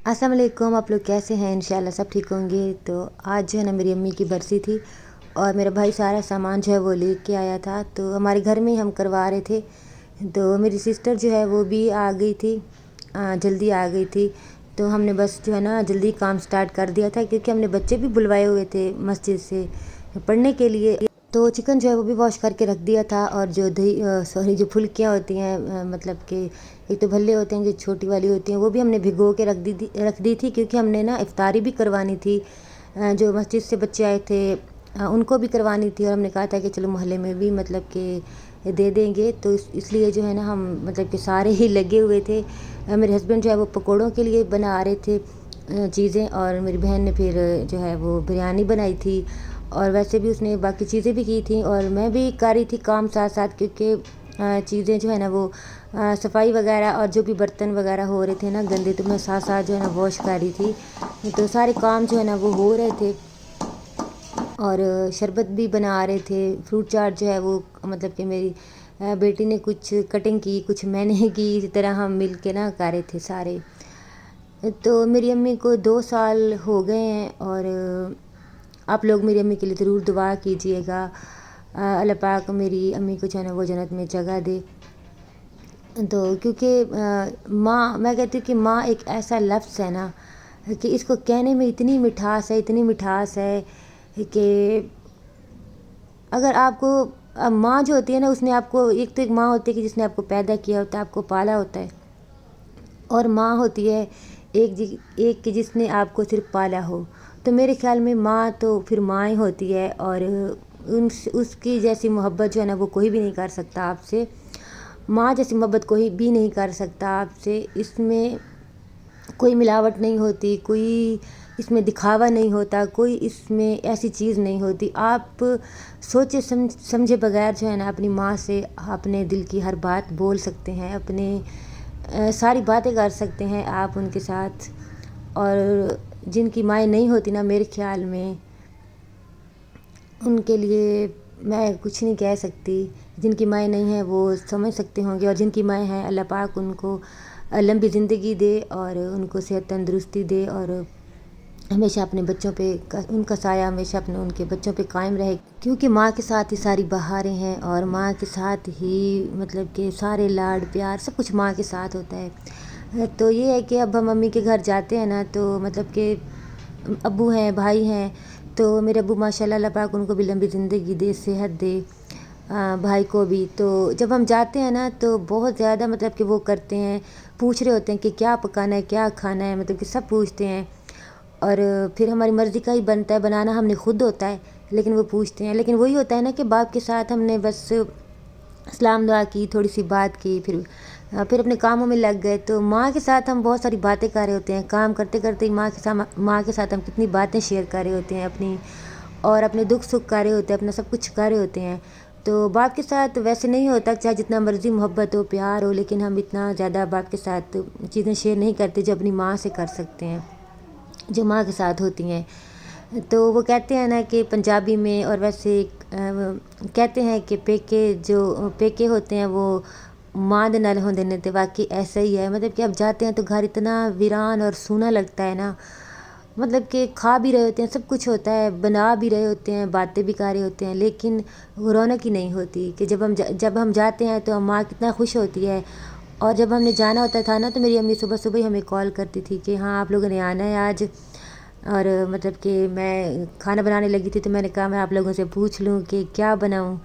अस्सलाम वालेकुम। आप लोग कैसे हैं? इंशाल्लाह सब ठीक होंगे। तो आज जो है ना मेरी अम्मी की बरसी थी और मेरा भाई सारा सामान जो है वो लेके आया था। तो हमारे घर में ही हम करवा रहे थे। तो मेरी सिस्टर जो है वो भी आ गई थी, जल्दी आ गई थी। तो हमने बस जो है ना जल्दी काम स्टार्ट कर दिया था क्योंकि हमने बच्चे भी बुलवाए हुए थे मस्जिद से पढ़ने के लिए। तो चिकन जो है वो भी वॉश करके रख दिया था और जो दही जो फुल्कियाँ होती हैं, मतलब कि एक तो भल्ले होते हैं जो छोटी वाली होती हैं, वो भी हमने भिगो के रख दी थी क्योंकि हमने ना इफ्तारी भी करवानी थी। जो मस्जिद से बच्चे आए थे उनको भी करवानी थी और हमने कहा था कि चलो मोहल्ले में भी मतलब कि दे देंगे। तो इसलिए जो है ना हम मतलब कि सारे ही लगे हुए थे। मेरे हस्बैंड जो है वो पकौड़ों के लिए बना रहे थे चीज़ें, और मेरी बहन ने फिर जो है वो बिरयानी बनाई थी और वैसे भी उसने बाकी चीज़ें भी की थी और मैं भी कर रही थी काम साथ साथ क्योंकि चीज़ें जो है ना वो सफाई वगैरह और जो भी बर्तन वगैरह हो रहे थे ना गंदे, तो मैं साथ साथ जो है ना वॉश कर रही थी। तो सारे काम जो है ना वो हो रहे थे और शरबत भी बना रहे थे। फ्रूट चाट जो है वो मतलब कि मेरी बेटी ने कुछ कटिंग की, कुछ मैंने की, इसी तरह हम मिल के ना कर रहे थे सारे। तो मेरी अम्मी को 2 साल हो गए हैं और आप लोग मेरी अम्मी के लिए ज़रूर दुआ कीजिएगा। अल्लाह पाक मेरी अम्मी को जो है ना वो जन्नत में जगह दे। तो क्योंकि माँ, मैं कहती हूँ कि माँ एक ऐसा लफ्ज़ है ना कि इसको कहने में इतनी मिठास है, इतनी मिठास है कि अगर आपको माँ जो होती है ना उसने आपको, एक तो एक माँ होती है कि जिसने आपको पैदा किया होता है, आपको पाला होता है, और माँ होती है एक कि जिसने आपको सिर्फ पाला हो। तो मेरे ख्याल में माँ तो फिर माँ ही होती है और उसकी जैसी मोहब्बत जो है ना वो कोई भी नहीं कर सकता आपसे। माँ जैसी मोहब्बत कोई भी नहीं कर सकता आपसे। इसमें कोई मिलावट नहीं होती, कोई इसमें दिखावा नहीं होता, कोई इसमें ऐसी चीज़ नहीं होती। आप सोचे समझे बगैर जो है ना अपनी माँ से अपने दिल की हर बात बोल सकते हैं, अपने सारी बातें कर सकते हैं आप उनके साथ। और जिनकी माएँ नहीं होती ना, मेरे ख्याल में उनके लिए मैं कुछ नहीं कह सकती। जिनकी माएँ नहीं हैं वो समझ सकते होंगे, और जिनकी माएँ हैं अल्लाह पाक उनको लंबी ज़िंदगी दे और उनको सेहत तंदुरुस्ती दे और हमेशा अपने बच्चों पे उनका साया हमेशा अपने उनके बच्चों पे कायम रहे, क्योंकि माँ के साथ ही सारी बहारें हैं और माँ के साथ ही मतलब कि सारे लाड प्यार सब कुछ माँ के साथ होता है। तो ये है कि अब हम मम्मी के घर जाते हैं ना, तो मतलब कि अब्बू हैं, भाई हैं, तो मेरे अब्बू माशाल्लाह अल्लाह पाक उनको भी लंबी ज़िंदगी दे, सेहत दे, भाई को भी। तो जब हम जाते हैं ना तो बहुत ज़्यादा मतलब कि वो करते हैं, पूछ रहे होते हैं कि क्या पकाना है, क्या खाना है, मतलब कि सब पूछते हैं। और फिर हमारी मर्ज़ी का ही बनता है, बनाना हमने खुद होता है, लेकिन वो पूछते हैं। लेकिन वही होता है ना कि बाप के साथ हमने बस सलाम दुआ की, थोड़ी सी बात की, फिर अपने कामों में लग गए। तो माँ के साथ हम बहुत सारी बातें कर रहे होते हैं, काम करते करते ही माँ के साथ हम कितनी बातें शेयर कर रहे होते हैं अपनी, और अपने दुख सुख कर रहे होते हैं, अपना सब कुछ कर रहे होते हैं। तो बाप के साथ वैसे नहीं होता, चाहे जितना मर्ज़ी मोहब्बत हो, प्यार हो, लेकिन हम इतना ज़्यादा बाप के साथ चीज़ें शेयर नहीं करते जो अपनी माँ से कर सकते हैं, जो माँ के साथ होती हैं। तो वो कहते हैं ना कि पंजाबी में, और वैसे कहते हैं कि पेके होते हैं वो माँ दे नाल होंदे ने, तो वाकई ऐसा ही है। मतलब कि अब जाते हैं तो घर इतना वीरान और सूना लगता है ना, मतलब कि खा भी रहे होते हैं, सब कुछ होता है, बना भी रहे होते हैं, बातें भी कर रहे होते हैं, लेकिन वो रौनक ही नहीं होती कि जब हम जाते हैं तो माँ कितना खुश होती है। और जब हमने जाना होता था ना तो मेरी अम्मी सुबह सुबह ही हमें कॉल करती थी कि हाँ आप लोगों ने आना है आज। और मतलब कि मैं खाना बनाने लगी थी तो मैंने कहा मैं आप लोगों से पूछ लूँ कि क्या बनाऊँ।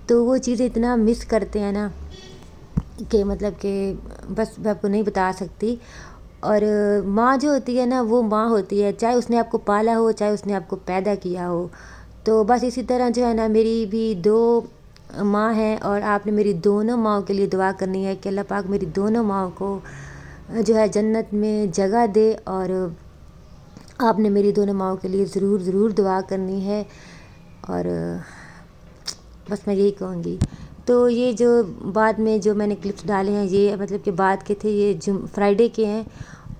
तो वो चीज़ें इतना मिस करते हैं ना कि मतलब कि बस मैं आपको नहीं बता सकती। और माँ जो होती है ना वो माँ होती है, चाहे उसने आपको पाला हो, चाहे उसने आपको पैदा किया हो। तो बस इसी तरह जो है ना मेरी भी 2 माँ हैं और आपने मेरी दोनों माँओं के लिए दुआ करनी है कि अल्लाह पाक मेरी दोनों माँओं को जो है जन्नत में जगह दे, और आपने मेरी दोनों माँओं के लिए ज़रूर ज़रूर दुआ करनी है। और बस मैं यही कहूँगी। तो ये जो बाद में जो मैंने क्लिप्स डाले हैं ये मतलब कि बाद के थे, ये फ्राइडे के हैं।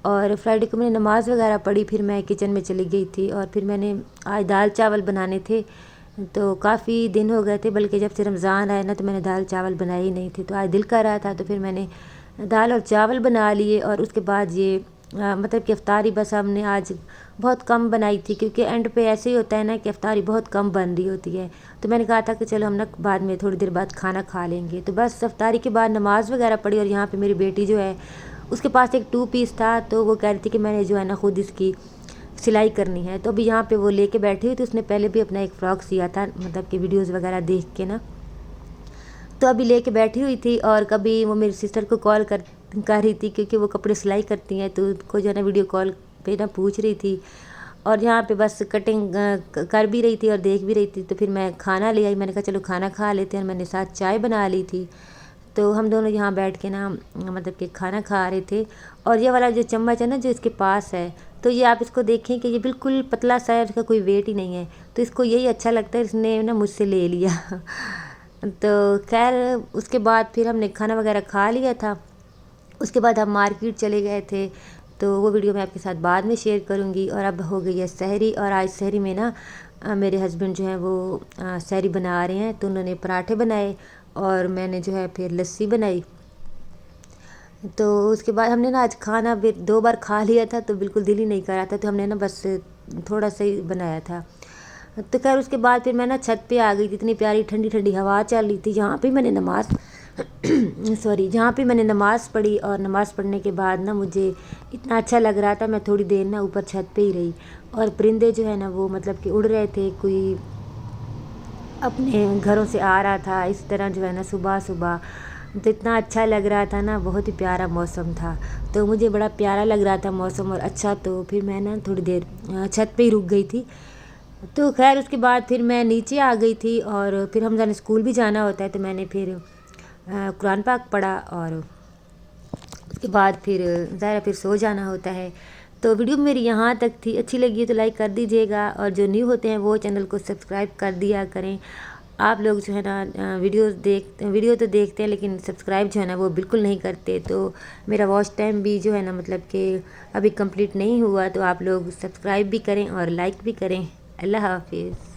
और फ्राइडे को मैंने नमाज़ वगैरह पढ़ी, फिर मैं किचन में चली गई थी और फिर मैंने आज दाल चावल बनाने थे। तो काफ़ी दिन हो गए थे, बल्कि जब से रमज़ान आया ना तो मैंने दाल चावल बनाए ही नहीं थे। तो आज दिल कर रहा था तो फिर मैंने दाल और चावल बना लिए और उसके बाद ये मतलब कि افطاری بس ہم نے آج بہت کم بنائی تھی، کیونکہ اینڈ پہ ایسے ہی ہوتا ہے نا کہ افطاری بہت کم بن رہی ہوتی ہے، تو میں نے کہا تھا کہ چلو ہم نا بعد میں تھوڑی دیر بعد کھانا کھا لیں گے، تو بس افطاری کے بعد نماز وغیرہ پڑھی، اور یہاں پہ میری بیٹی جو ہے اس کے پاس ایک 2 پیس تھا، تو وہ کہہ رہی تھی کہ میں نے جو ہے نا خود اس کی سلائی کرنی ہے، تو ابھی یہاں پہ وہ لے کے بیٹھی ہوئی تھی، اس نے پہلے بھی اپنا ایک فراک سیا تھا مطلب کہ ویڈیوز وغیرہ دیکھ کے نا، تو ابھی لے کے بیٹھی ہوئی تھی، اور کبھی وہ میری سسٹر کو کال کر رہی تھی، کیونکہ وہ کپڑے سلائی کرتی ہیں، تو ان کو جو ہے نا ویڈیو کال پہ نا پوچھ رہی تھی، اور یہاں پہ بس کٹنگ کر بھی رہی تھی اور دیکھ بھی رہی تھی، تو پھر میں کھانا لے آئی، میں نے کہا چلو کھانا کھا لیتے ہیں، اور میں نے ساتھ چائے بنا لی تھی، تو ہم دونوں یہاں بیٹھ کے نا مطلب کہ کھانا کھا رہے تھے، اور یہ والا جو چمچ ہے نا جو اس کے پاس ہے، تو یہ آپ اس کو دیکھیں کہ یہ بالکل پتلا سا ہے، اس کا کوئی ویٹ ہی نہیں ہے، تو اس کو یہی اچھا لگتا ہے، اس نے نا مجھ سے لے لیا تو خیر اس کے بعد پھر ہم نے کھانا وغیرہ کھا لیا تھا، اس کے بعد ہم مارکیٹ چلے گئے تھے، تو وہ ویڈیو میں آپ کے ساتھ بعد میں شیئر کروں گی، اور اب ہو گئی ہے سحری، اور آج سحری میں نا میرے ہسبینڈ جو ہیں وہ سحری بنا رہے ہیں، تو انہوں نے پراٹھے بنائے، اور میں نے جو ہے پھر لسی بنائی، تو اس کے بعد ہم نے نا آج کھانا بھی 2 بار کھا لیا تھا، تو بالکل دل ہی نہیں کر رہا تھا، تو ہم نے نا بس تھوڑا سا ہی بنایا تھا، تو خیر اس کے بعد پھر میں نا چھت پہ آ گئی تھی، اتنی پیاری ٹھنڈی ٹھنڈی ہوا چل رہی تھی، جہاں پہ میں نے نماز جہاں پہ میں نے نماز پڑھی، اور نماز پڑھنے کے بعد نا مجھے اتنا اچھا لگ رہا تھا، میں تھوڑی دیر نا اوپر چھت پہ ہی رہی، اور پرندے جو ہے نا وہ مطلب کہ اڑ رہے تھے، کوئی اپنے گھروں سے آ رہا تھا، اس طرح جو ہے نا صبح صبح، تو اتنا اچھا لگ رہا تھا نا، بہت ہی پیارا موسم تھا، تو مجھے بڑا پیارا لگ رہا تھا موسم اور اچھا، تو پھر میں نا تھوڑی دیر چھت پہ ہی رک گئی تھی، تو خیر اس کے بعد پھر میں نیچے آ گئی تھی، اور پھر حمزہ نے اسکول بھی جانا ہوتا ہے، تو میں نے پھر قرآن پاک پڑھا، اور اس کے بعد پھر ظاہر پھر سو جانا ہوتا ہے، تو ویڈیو میری یہاں تک تھی، اچھی لگی ہے تو لائک کر دیجیے گا، اور جو نیو ہوتے ہیں وہ چینل کو سبسکرائب کر دیا کریں، آپ لوگ جو ہے نا ویڈیو تو دیکھتے ہیں لیکن سبسکرائب جو ہے نا وہ بالکل نہیں کرتے، تو میرا واچ ٹائم بھی جو ہے نا مطلب کہ ابھی کمپلیٹ نہیں ہوا، تو آپ لوگ سبسکرائب بھی کریں اور لائک بھی کریں، اللہ حافظ۔